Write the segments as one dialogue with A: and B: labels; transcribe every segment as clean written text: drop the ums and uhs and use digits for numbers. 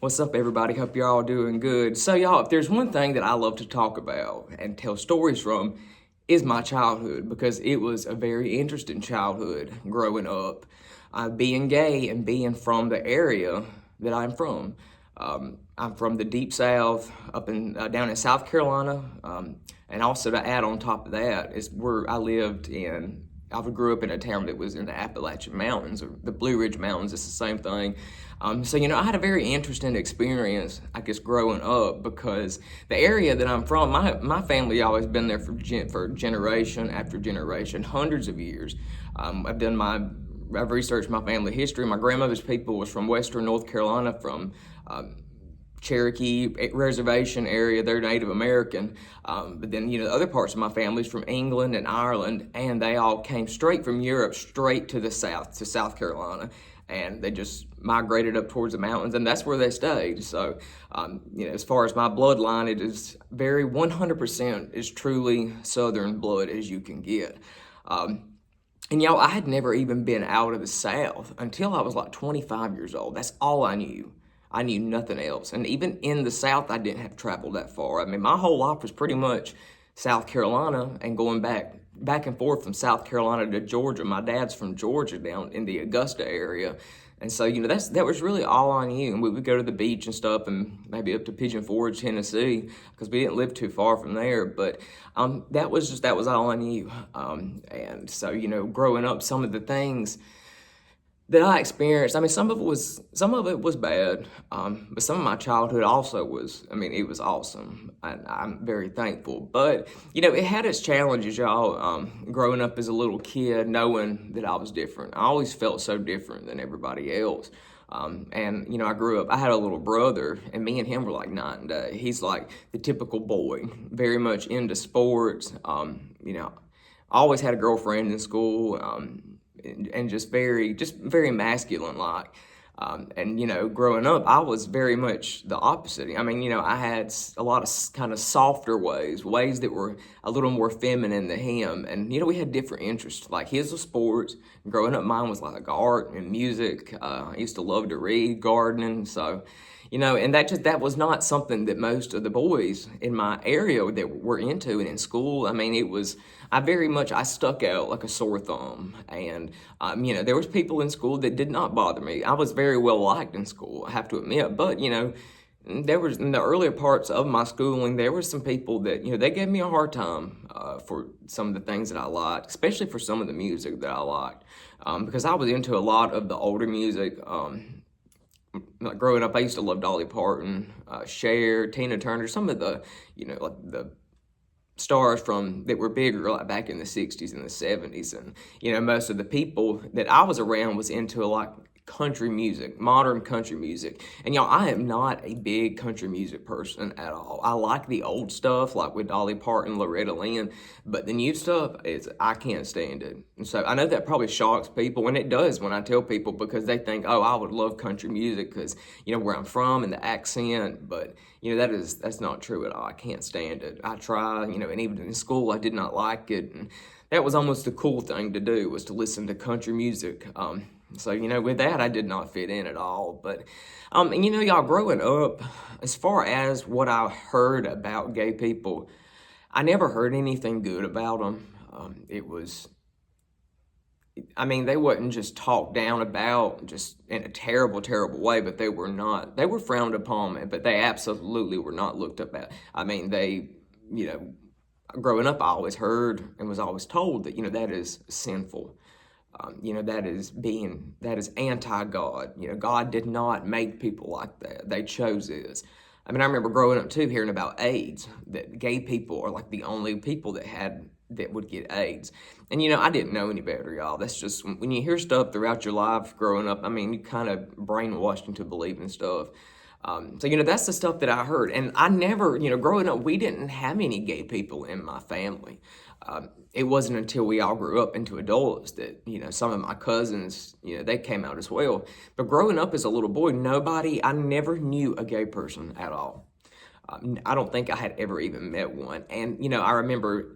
A: What's up, everybody? Hope you're all doing good. So, y'all, if there's one thing that I love to talk about and tell stories from, is my childhood, because it was a very interesting childhood growing up, being gay and being from the area that I'm from. I'm from the deep South, up in down in South Carolina, and also to add on top of that is where I lived in. I grew up in a town that was in the Appalachian Mountains, or the Blue Ridge Mountains. It's the same thing. So, I had a very interesting experience, I guess, growing up, because the area that I'm from, my family always been there for generation after generation, hundreds of years. I've researched my family history. My grandmother's people was from Western North Carolina, from Cherokee reservation area. They're Native American. But then, the other parts of my family's from England and Ireland, and they all came straight from Europe, straight to the South, to South Carolina. And they just migrated up towards the mountains, and that's where they stayed. So, as far as my bloodline, it is very 100% is truly Southern blood as you can get. And y'all, I had never even been out of the South until I was like 25 years old. That's all I knew. I knew nothing else. And even in the South, I didn't have traveled that far. I mean, my whole life was pretty much South Carolina and going back and forth from South Carolina to Georgia. My dad's from Georgia, down in the Augusta area. And so, that was really all I knew. And we would go to the beach and stuff, and maybe up to Pigeon Forge, Tennessee, because we didn't live too far from there. But that was all I knew. And so, growing up, some of the things that I experienced, I mean, some of it was bad, but some of my childhood also was, it was awesome, and I'm very thankful. But, it had its challenges, y'all, growing up as a little kid, knowing that I was different. I always felt so different than everybody else. And, I had a little brother, and me and him were like night and day. He's like the typical boy, very much into sports, always had a girlfriend in school, and just very masculine like. And growing up, I was very much the opposite. I had a lot of kind of softer ways that were a little more feminine than him. And we had different interests. Like his was sports. Growing up, mine was like art and music. I used to love to read, gardening. So, and that was not something that most of the boys in my area that were into. And in school, I stuck out like a sore thumb. And, there was people in school that did not bother me. I was very well liked in school, I have to admit. But, there was, in the earlier parts of my schooling, there were some people that, they gave me a hard time for some of the things that I liked, especially for some of the music that I liked. Because I was into a lot of the older music. Like growing up, I used to love Dolly Parton, Cher, Tina Turner, some of the, like the stars that were bigger like back in the 60s and the 70s. And, most of the people that I was around was into like country music, modern country music. And y'all, I am not a big country music person at all. I like the old stuff, like with Dolly Parton, Loretta Lynn, but the new stuff I can't stand it. And so I know that probably shocks people, and it does when I tell people, because they think, oh, I would love country music because, where I'm from and the accent, but, that's not true at all. I can't stand it. I try, and even in school, I did not like it, and that was almost the cool thing to do, was to listen to country music. So, with that, I did not fit in at all. But, and y'all, growing up, as far as what I heard about gay people, I never heard anything good about them. They wasn't just talked down about just in a terrible, terrible way, but they were frowned upon, but they absolutely were not looked up at. Growing up, I always heard and was always told that, that is sinful. That is anti-God. God did not make people like that. They chose this. I remember growing up too, hearing about AIDS, that gay people are like the only people that would get AIDS. And, I didn't know any better, y'all. That's just, when you hear stuff throughout your life growing up, you kind of brainwashed into believing stuff. So, that's the stuff that I heard. And I never, growing up, we didn't have any gay people in my family. It wasn't until we all grew up into adults that, some of my cousins, they came out as well. But growing up as a little boy, I never knew a gay person at all. I don't think I had ever even met one. And, I remember,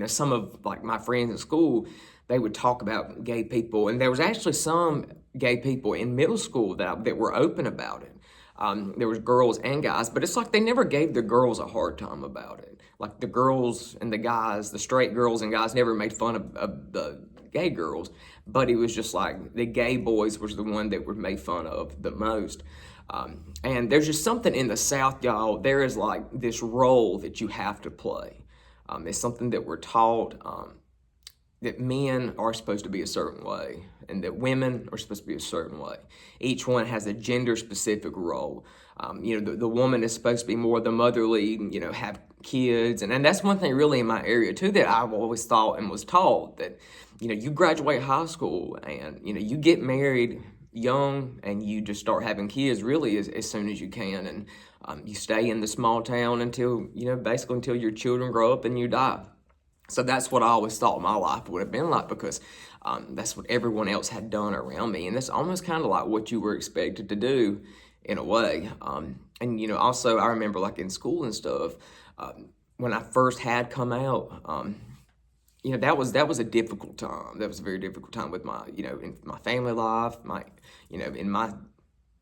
A: some of like my friends in school, they would talk about gay people. And there was actually some gay people in middle school that were open about it. There was girls and guys, but it's like they never gave the girls a hard time about it. Like the girls and the guys, the straight girls and guys never made fun of the gay girls, but it was just like the gay boys was the one that were made fun of the most. And there's just something in the South, y'all. There is like this role that you have to play. It's something that we're taught, that men are supposed to be a certain way and that women are supposed to be a certain way. Each one has a gender-specific role. The woman is supposed to be more the motherly, have kids. And that's one thing really in my area too that I've always thought and was taught that, you graduate high school and, you get married young and you just start having kids really as soon as you can. And you stay in the small town until, basically until your children grow up and you die. So that's what I always thought my life would have been like because that's what everyone else had done around me. And that's almost kind of like what you were expected to do in a way. And also I remember like in school and stuff, when I first had come out, that was a difficult time. That was a very difficult time with my, in my family life, in my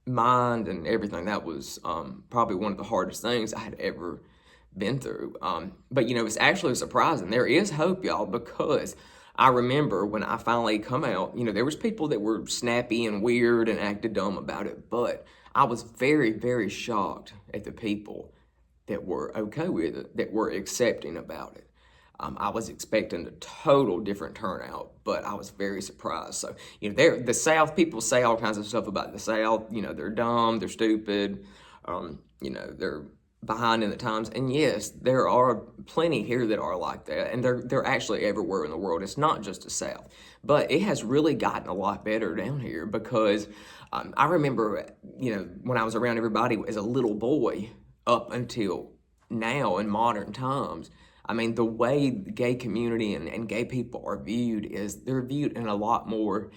A: mind and everything. That was probably one of the hardest things I had ever been through. But it's actually surprising. There is hope, y'all, because I remember when I finally come out, there was people that were snappy and weird and acted dumb about it, but I was very, very shocked at the people that were okay with it, that were accepting about it. I was expecting a total different turnout, but I was very surprised. So, the South, people say all kinds of stuff about the South. They're dumb, they're stupid, they're behind in the times. And yes, there are plenty here that are like that, and they're actually everywhere in the world. It's not just the South, but it has really gotten a lot better down here because I remember, when I was around everybody as a little boy up until now in modern times. I mean, the way the gay community and gay people are viewed is they're viewed in a lot more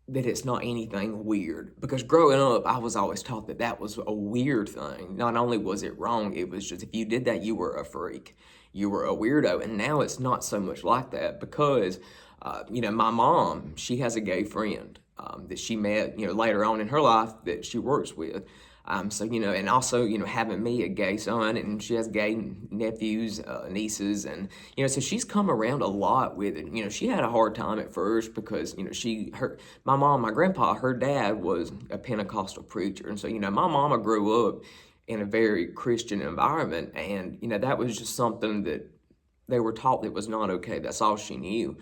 A: that it's not anything weird. Because growing up, I was always taught that that was a weird thing. Not only was it wrong, it was just if you did that, you were a freak. You were a weirdo. And now it's not so much like that because, my mom, she has a gay friend that she met, later on in her life that she works with. So, and also, having me a gay son and she has gay nephews, nieces, and, so she's come around a lot with it. She had a hard time at first because, my mom, my grandpa, her dad was a Pentecostal preacher. And so, my mama grew up in a very Christian environment and, that was just something that they were taught that was not okay. That's all she knew.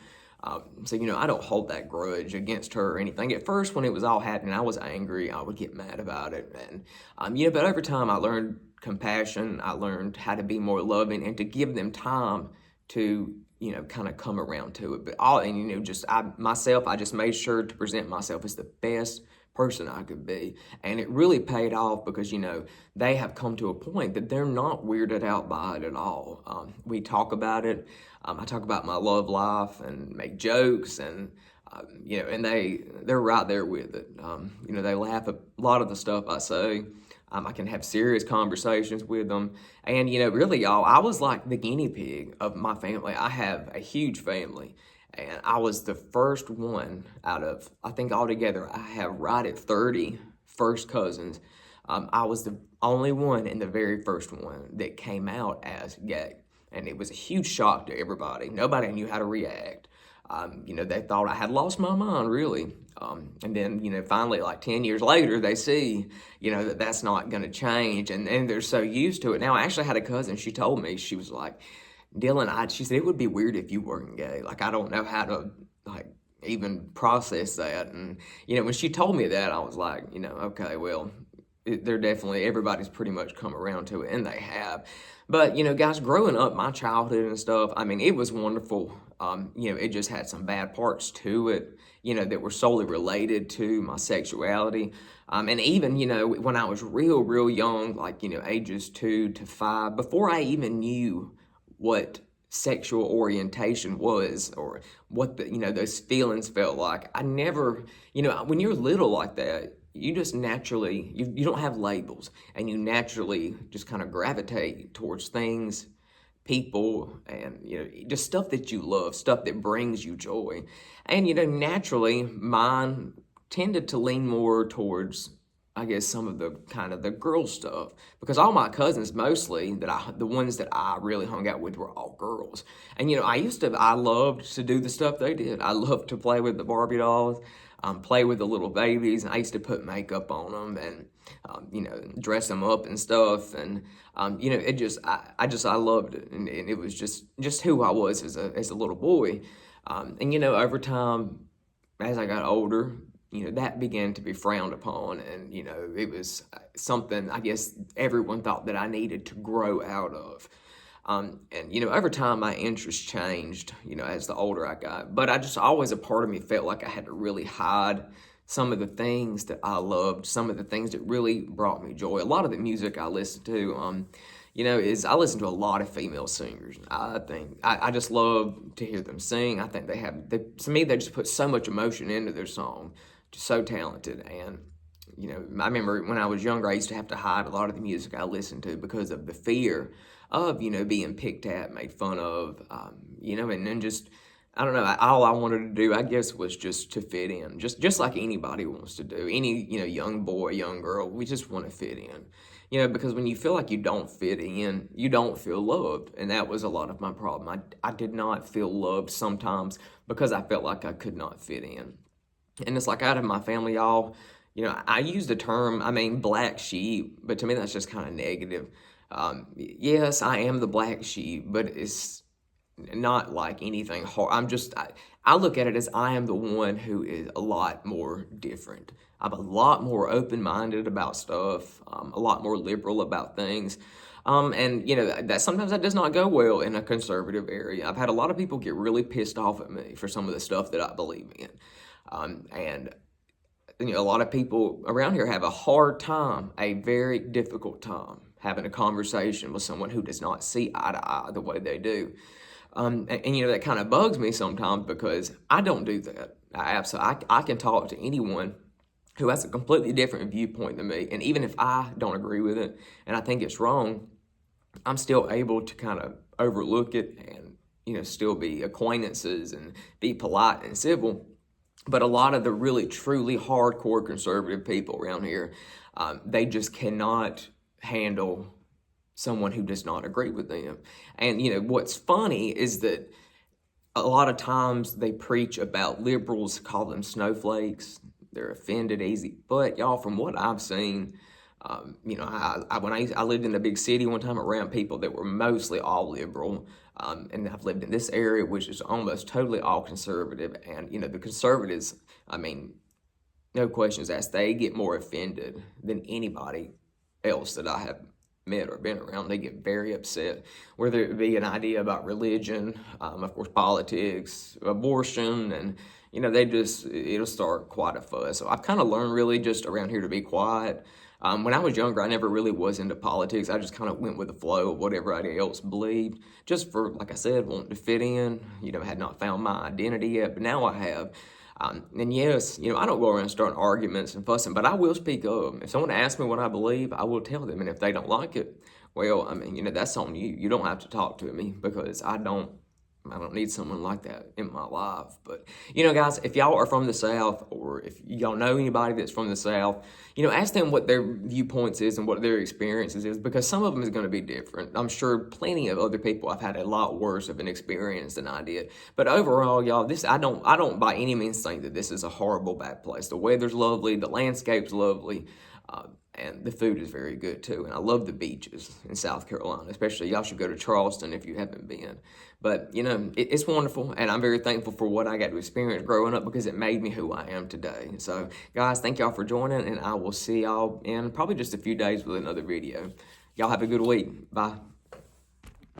A: So, I don't hold that grudge against her or anything. At first, when it was all happening, I was angry. I would get mad about it. And, but over time, I learned compassion. I learned how to be more loving and to give them time to, kind of come around to it. But I just made sure to present myself as the best person I could be. And it really paid off because, they have come to a point that they're not weirded out by it at all. We talk about it. I talk about my love life and make jokes and, and they're right there with it. They laugh at a lot of the stuff I say. I can have serious conversations with them. And, really, y'all, I was like the guinea pig of my family. I have a huge family. And I was the first one out of, I think altogether, I have right at 30 first cousins. I was the only one and the very first one that came out as gay. And it was a huge shock to everybody. Nobody knew how to react. They thought I had lost my mind, really. And then, finally, like 10 years later, they see, that that's not going to change. And they're so used to it. Now, I actually had a cousin, she told me, she was like, Dylan, she said, it would be weird if you weren't gay. Like, I don't know how to, even process that. And, when she told me that, I was like, okay, well, they're definitely, everybody's pretty much come around to it, and they have. But, guys, growing up, my childhood and stuff, I mean, it was wonderful. It just had some bad parts to it, that were solely related to my sexuality. And even, when I was real young, like, ages 2 to 5, before I even knew what sexual orientation was or what those feelings felt like, I never, when you're little like that, you just naturally, you don't have labels, and you naturally just kind of gravitate towards things, people, and, just stuff that you love, stuff that brings you joy. And, naturally, mine tended to lean more towards I guess some of the kind of the girl stuff, because all my cousins mostly the ones that I really hung out with were all girls. And I loved to do the stuff they did. I loved to play with the Barbie dolls, play with the little babies, and I used to put makeup on them and dress them up and stuff. And it just I loved it, and it was just who I was as a little boy. And over time, as I got older, that began to be frowned upon. And, it was something I guess everyone thought that I needed to grow out of. And over time, my interests changed, as the older I got. But I just always, a part of me felt like I had to really hide some of the things that I loved, some of the things that really brought me joy. A lot of the music I listened to, is I listen to a lot of female singers. I just love to hear them sing. I think to me, they just put so much emotion into their song. Just so talented. And I remember when I was younger, I used to have to hide a lot of the music I listened to because of the fear of being picked at, made fun of, and then just, I don't know, all I wanted to do, I guess, was just to fit in, just like anybody wants to do. Any young boy, young girl, we just want to fit in. Because when you feel like you don't fit in, you don't feel loved. And that was a lot of my problem. I did not feel loved sometimes because I felt like I could not fit in. And it's like, out of my family, y'all, I use the term, black sheep, but to me that's just kind of negative. Yes, I am the black sheep, but it's not like anything hard. I look at it as I am the one who is a lot more different. I'm a lot more open-minded about stuff, a lot more liberal about things. And that sometimes that does not go well in a conservative area. I've had a lot of people get really pissed off at me for some of the stuff that I believe in. And a lot of people around here have a hard time, a very difficult time, having a conversation with someone who does not see eye to eye the way they do. And that kind of bugs me sometimes because I don't do that. I can talk to anyone who has a completely different viewpoint than me, and even if I don't agree with it and I think it's wrong, I'm still able to kind of overlook it and still be acquaintances and be polite and civil. But a lot of the really, truly hardcore conservative people around here, they just cannot handle someone who does not agree with them. And, what's funny is that a lot of times they preach about liberals, call them snowflakes. They're offended easy. But, y'all, from what I've seen, when I lived in a big city one time around people that were mostly all liberal, and I've lived in this area which is almost totally all conservative, and the conservatives, no questions asked, they get more offended than anybody else that I have met or been around. They get very upset, whether it be an idea about religion, of course politics, abortion, and it'll start quite a fuss. So I've kind of learned really just around here to be quiet. When I was younger, I never really was into politics. I just kind of went with the flow of what everybody else believed, just for, like I said, wanting to fit in. Had not found my identity yet, but now I have. And yes, I don't go around starting arguments and fussing, but I will speak up. If someone asks me what I believe, I will tell them. And if they don't like it, well, that's on you. You don't have to talk to me because I don't need someone like that in my life. But, guys, if y'all are from the South, or if y'all know anybody that's from the South, ask them what their viewpoints is and what their experiences is, because some of them is going to be different. I'm sure plenty of other people have had a lot worse of an experience than I did. But overall, y'all, I don't by any means think that this is a horrible, bad place. The weather's lovely, the landscape's lovely, and the food is very good too. And I love the beaches in South Carolina, especially. Y'all should go to Charleston if you haven't been. But, it's wonderful, and I'm very thankful for what I got to experience growing up because it made me who I am today. So, guys, thank y'all for joining, and I will see y'all in probably just a few days with another video. Y'all have a good week. Bye.